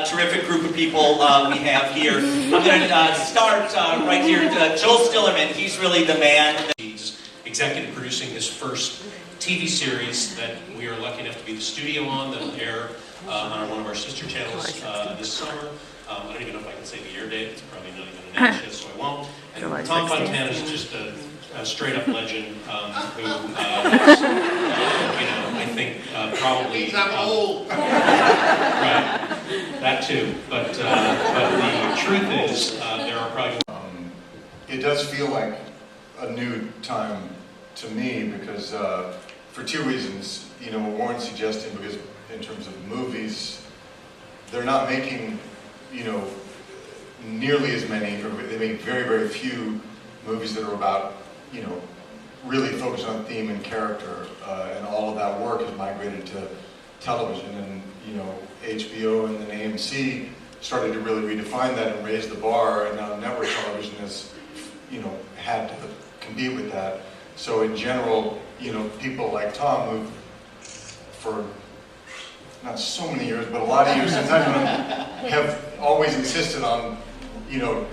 terrific group of people we have here. I'm going to start right here. Joel Stillerman, he's really the man. He's executive producing his first TV series that we are lucky enough to be the studio on, that will air on one of our sister channels this summer. I don't even know if I can say the air date. It's probably not even announced yet, so I won't. And Tom Fontana is just a straight-up legend who, I think probably... Means I'm old. Right, that too. But the truth is, there are probably... It does feel like a new time to me because, for two reasons. What Warren's suggesting, because in terms of movies, they're not making, nearly as many, or they make very, very few movies that are about, really focused on theme and character, and all of that work has migrated to television, and, HBO and then AMC started to really redefine that and raise the bar, and now network television has, had to compete with that. So in general, people like Tom, who for not so many years, but a lot of years since I've known him, have always insisted on,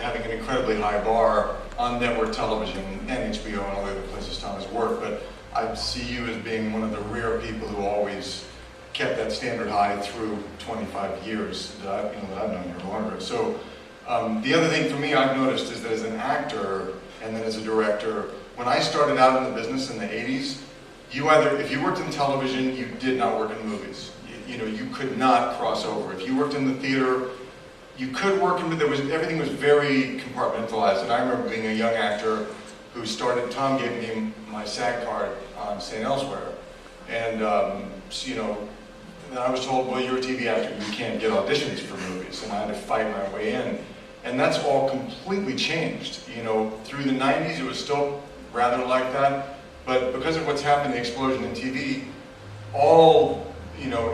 having an incredibly high bar on network television and HBO and all the other places Tom has worked. But I see you as being one of the rare people who always kept that standard high through 25 years that I've known you longer. So the other thing for me I've noticed is that as an actor and then as a director, when I started out in the business in the 80s, if you worked in television, you did not work in movies. You could not cross over. If you worked in the theater, you could work in, but everything was very compartmentalized. And I remember being a young actor who started, Tom gave me my SAG card on St. Elsewhere. And, then I was told, well, you're a TV actor, you can't get auditions for movies. And I had to fight my way in. And that's all completely changed. Through the 90s, it was still rather like that. But because of what's happened, the explosion in TV,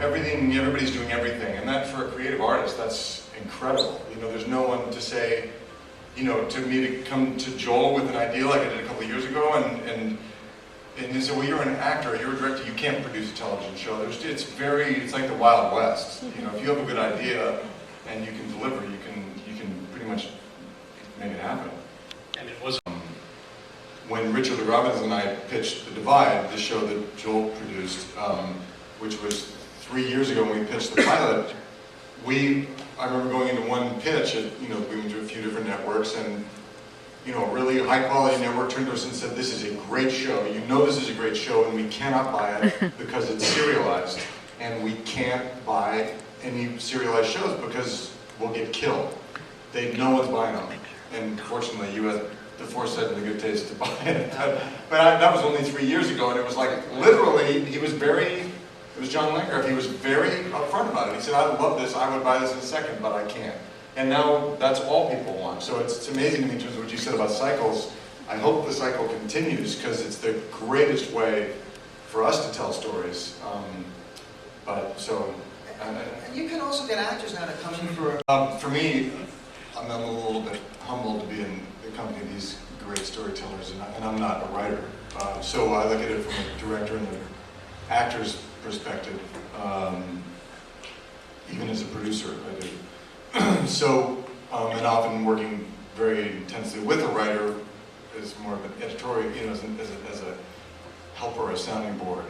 everybody's doing everything. And that, for a creative artist, that's incredible. There's no one to say, to me to come to Joel with an idea like I did a couple of years ago, and he said, well, you're an actor, you're a director, you can't produce a television show. It's like the Wild West. If you have a good idea and you can deliver, you can pretty much make it happen. And it was... When Richard Lee Robbins and I pitched The Divide, the show that Joel produced, which was 3 years ago when we pitched the pilot, I remember going into one pitch, we went to a few different networks, and a really high quality network turned to us and said, this is a great show, this is a great show, and we cannot buy it because it's serialized, and we can't buy any serialized shows because we'll get killed. No one's buying them, and fortunately you had the foresight and the good taste to buy it. But that was only 3 years ago, and it was like, literally, it was John Langgraf, he was very upfront about it. He said, I love this, I would buy this in a second, but I can't. And now that's all people want. So it's amazing to me in terms of what you said about cycles. I hope the cycle continues, because it's the greatest way for us to tell stories. And you can also get actors now to come in For me, I'm a little bit humbled to be in the company of these great storytellers, and I'm not a writer. So I look at it from a director and an actor's perspective, even as a producer, I do. And often working very intensely with a writer as more of an editorial, as a helper, a sounding board.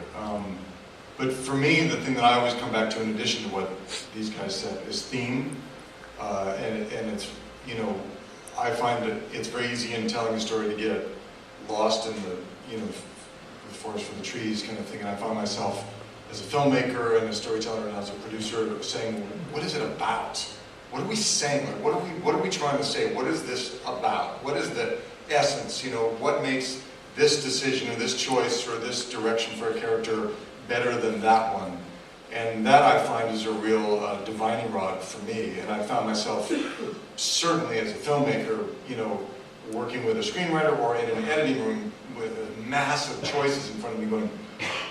But for me, the thing that I always come back to, in addition to what these guys said, is theme. And it's, I find that it's very easy in telling a story to get lost in the forest for the trees kind of thing. And I find myself as a filmmaker and a storyteller and as a producer saying, what is it about? What are we saying? What are we trying to say? What is this about? What is the essence? What makes this decision or this choice or this direction for a character better than that one? And that, I find, is a real divining rod for me. And I found myself, certainly as a filmmaker, working with a screenwriter or in an editing room with massive choices in front of me going,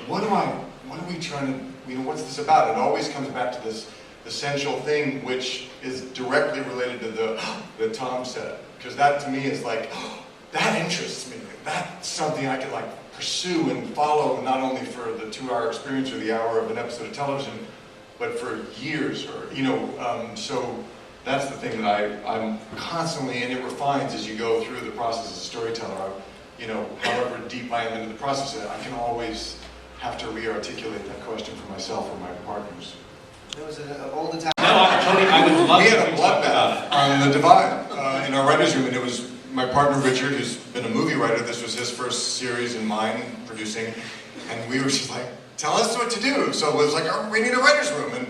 what are we trying to, what's this about? It always comes back to this essential thing, which is directly related to that Tom said. Because that, to me, is like, that interests me. That's something I could, pursue and follow, not only for the 2-hour experience or the hour of an episode of television, but for years, or, you know, so that's the thing that I'm constantly, and it refines as you go through the process as a storyteller. You know, however deep I am into the process, I can always have to re-articulate that question for myself or my partners. There was an old Italian. No, Tony, I would love We to had a talk about bloodbath on the Divide in our writer's room, and it was my partner Richard, who's been a movie writer. This was his first series and mine producing, and we were just like, tell us what to do. So it was like, oh, we need a writer's room, and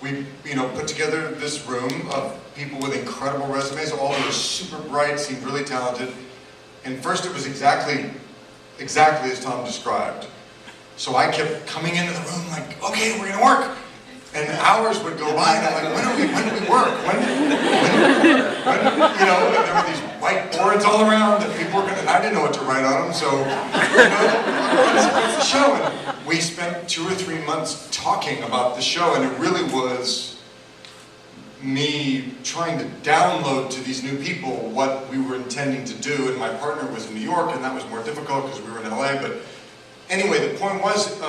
we, you know, put together this room of people with incredible resumes. All were super bright, seemed really talented. And first it was exactly as Tom described. So I kept coming into the room like, okay, we're gonna work. And hours would go by, and I'm like, when do we work? When, you know, there were these whiteboards all around that people were gonna, and I didn't know what to write on them, so, you know, what's the show? And we spent 2 or 3 months talking about the show, and it really was me trying to download to these new people what we were intending to do, and my partner was in New York, and that was more difficult because we were in LA, but anyway, the point was,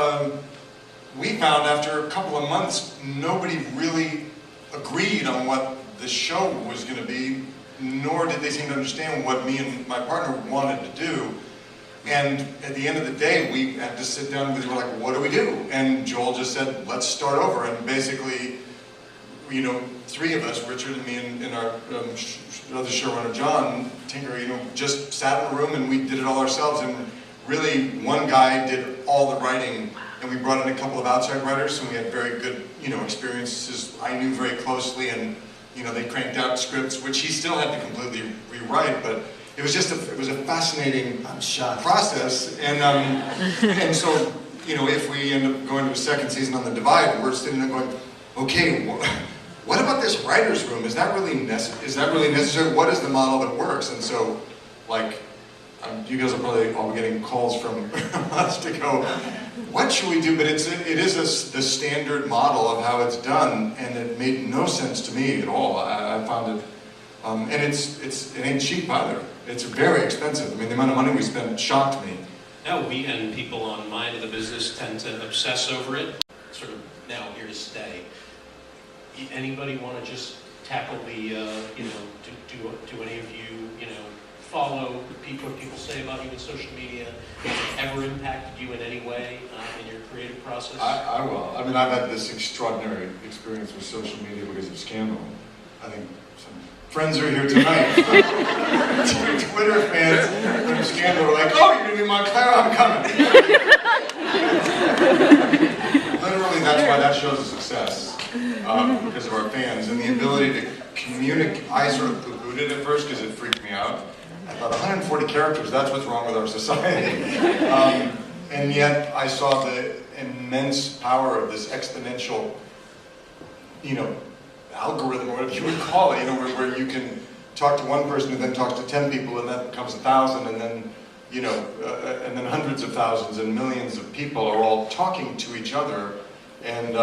we found after a couple of months, nobody really agreed on what the show was going to be, nor did they seem to understand what me and my partner wanted to do. And at the end of the day, we had to sit down and we were like, what do we do? And Joel just said, let's start over. And basically, you know, 3 of us, Richard and me and our other showrunner, John Tinker, you know, just sat in a room and we did it all ourselves. And really, one guy did all the writing. And we brought in a couple of outside writers, and we had very good, you know, experiences. I knew very closely, and you know, they cranked out scripts, which he still had to completely rewrite. But it was just a fascinating process. And so, you know, if we end up going to a second season on the Divide, we're sitting there going, okay, what about this writers' room? Is that really necessary? What is the model that works? And so, like, you guys are probably all getting calls from us to go, what should we do? But it is the standard model of how it's done, and it made no sense to me at all. I found it, and it ain't cheap either. It's very expensive. I mean, the amount of money we spent shocked me. No, we and people on Mind of the Business tend to obsess over it. Sort of now here to stay. Anybody want to just tackle the, you know, do any of you, you know, follow what people say about you in social media? Has it ever impacted you in any way in your creative process? I will. I mean, I've had this extraordinary experience with social media because of Scandal. I think some friends are here tonight. Twitter fans from Scandal were like, oh, you're going to be Montclair? I'm coming. Literally, that's why that show's a success, because of our fans and the ability to communicate. I sort of poo-pooed it at first because it freaked me out. I thought 140 characters, that's what's wrong with our society. And yet I saw the immense power of this exponential, you know, algorithm, or whatever you would call it, you know, where you can talk to one person who then talks to 10 people, and that becomes 1,000, and then, you know, and then hundreds of thousands and millions of people are all talking to each other. And,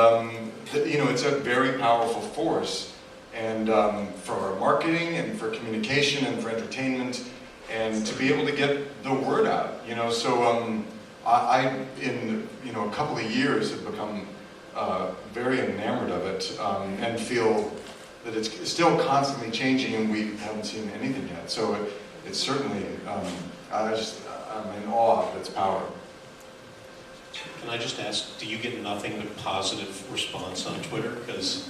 you know, it's a very powerful force. And for our marketing and for communication and for entertainment, and to be able to get the word out, you know. So I in, you know, a couple of years have become very enamored of it, and feel that it's still constantly changing, and we haven't seen anything yet. So it's certainly, I'm in awe of its power. Can I just ask, do you get nothing but positive response on Twitter? Because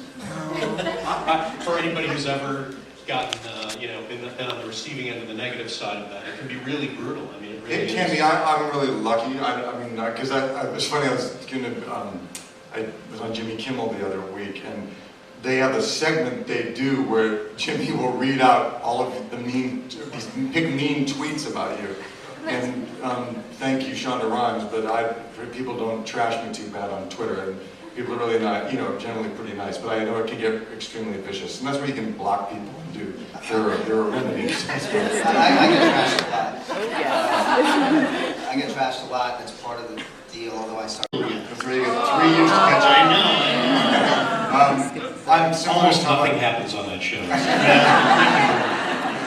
for anybody who's ever gotten, you know, been on the receiving end of the negative side of that, it can be really brutal. I mean, it really can be. I'm really lucky. I mean, because it's funny. I was on Jimmy Kimmel the other week, and they have a segment they do where Jimmy will read out all of the mean tweets about you. And thank you, Shonda Rhimes, but people don't trash me too bad on Twitter, and people are really not, you know, generally pretty nice. But I know it can get extremely vicious, and that's where you can block people and do. There are remedies. I get trashed a lot. I get trashed a lot. That's part of the deal. Although I started 3 years to catch up. I know. I'm similar Almost to Tom. nothing happens on that show.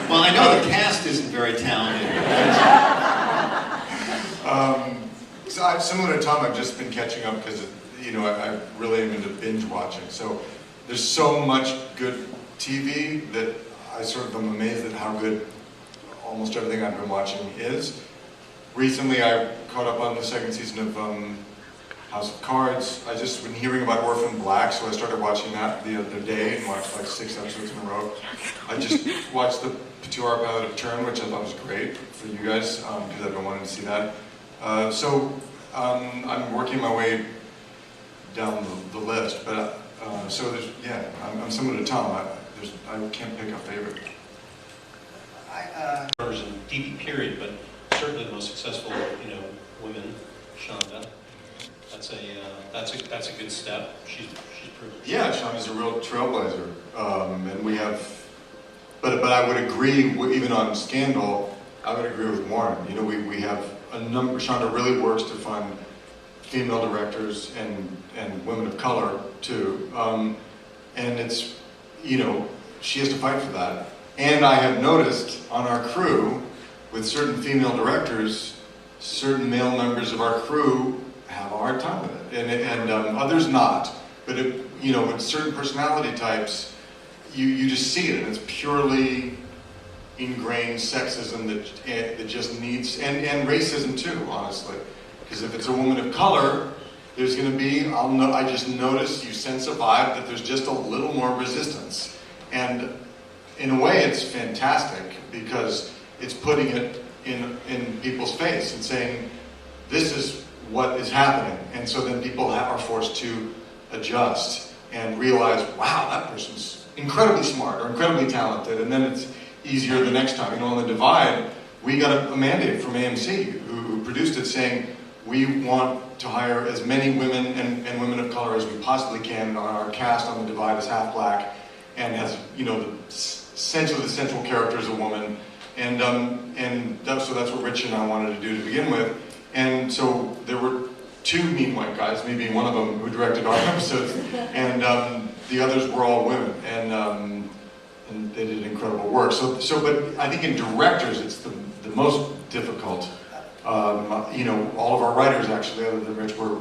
Well, I know the cast isn't very talented. So I'm similar to Tom. I've just been catching up because you know, I really am into binge watching. So there's so much good TV that I sort of am amazed at how good almost everything I've been watching is. Recently, I caught up on the second season of House of Cards. I just been hearing about Orphan Black, so I started watching that the other day and watched like 6 episodes in a row. I just watched the 2-hour pilot of Turn, which I thought was great for you guys, because I've been wanting to see that. I'm working my way down the list, but so there's, yeah, I'm similar to Tom. I can't pick a favorite. In TV period, but certainly the most successful, you know, women, Shonda. That's a good step. She's proven. Yeah, Shonda's a real trailblazer, and we have. But I would agree, even on Scandal, I would agree with Warren. You know, we have a number. Shonda really works to find female directors and women of color too, and it's, you know, she has to fight for that. And I have noticed on our crew, with certain female directors, certain male members of our crew have a hard time with it, and others not. But you know, with certain personality types, you just see it, and it's purely ingrained sexism that just needs, and racism too, honestly. Because if it's a woman of color, there's going to be, I just notice, you sense a vibe that there's just a little more resistance. And in a way, it's fantastic because it's putting it in people's face and saying, this is what is happening. And so then people are forced to adjust and realize, wow, that person's incredibly smart or incredibly talented. And then it's easier the next time. You know, on The Divide, we got a mandate from AMC, who produced it, saying, we want to hire as many women and women of color as we possibly can. Our cast on The Divide is half black and has, you know, essentially the central character is a woman. And so that's what Rich and I wanted to do to begin with. And so there were 2 mean white guys, me being one of them, who directed our episodes, and the others were all women, and they did incredible work. But I think in directors, it's the most difficult. You know, all of our writers actually, other than Rich, were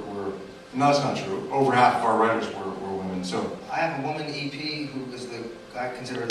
no, that's not true. Over half of our writers were women. So I have a woman EP who is I consider her